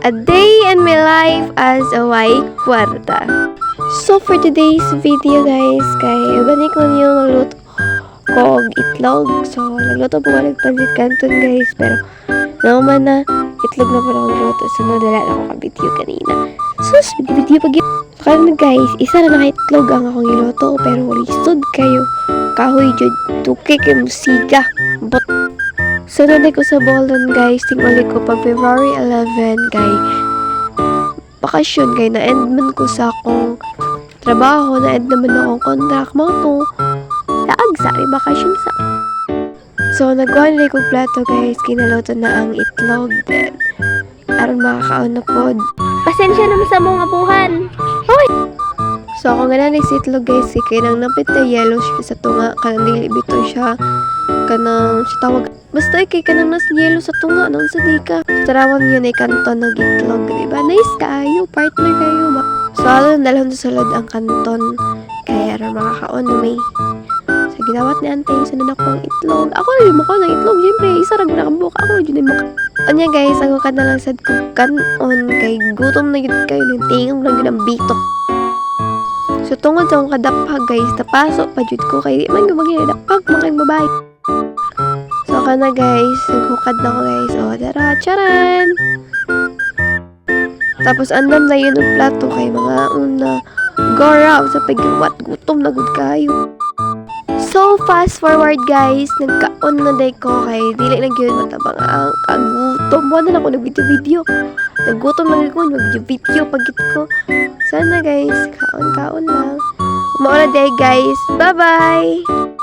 A day in my life as a white kwarta. So for today's video guys, kay banik lang yung magluto ko og itlog. So nagluto po ko nagpansit canton guys, pero naman na itlog na po akong luto. So nadala na ako ka-video kanina. Sus, video pag kaya na guys, isa na naka-itlog ang akong iluto, pero lisod kayo. Kahoy jud, tuki kay musiga. But so naday ko sa Bolon guys, tinguli ko pag February 11 kay bakasyon kay na-end man ko sa akong trabaho, na-end naman akong contract mo to laag sa bakasyon sa. So nagkuhan na kong plato guys, kinaluto na ang itlog then aron makakaon na pod. Pasensya naman sa mga apuhan. Hoy! So ako nga na si itlog guys, kay nang napit na yellow siya sa tunga, kanang dili bito siya kanang siya tawag. Basta kay kanang nas yellow sa tunga nang sa dika. Tarawan yun ay kanton ng itlog, diba? Nice kayo, partner kayo ba? So alam dalhon sa salad ang kanton, kaya aron makakaon na may sa ginawat ni ante sa nanak pang itlog. Ako rin mo ko ng itlog, siyempre isa rag nakabuk ako rin mo. Anya guys, ako ka na lang sad ko kanon kay gutom na yun kayo ng tingog lang yun ang bitok. So tungod sa akong kadapag guys, tapasok pa jud ko kay di man gumagin dapag mga babae. So kana guys, naghukad na ko guys. O tara, charan! Tapos andam na yun ang plato kay mga una gora sa paggiwat, gutom na gud kayo. So fast forward guys, nagkaon na day ko kay dili na gyud matabang ang kagutom. Wala na ako nag-video. Nagutom na gyud ko, mag-video pagit ko. Sana guys, kaon-kaon lang. Mauna day guys. Bye-bye!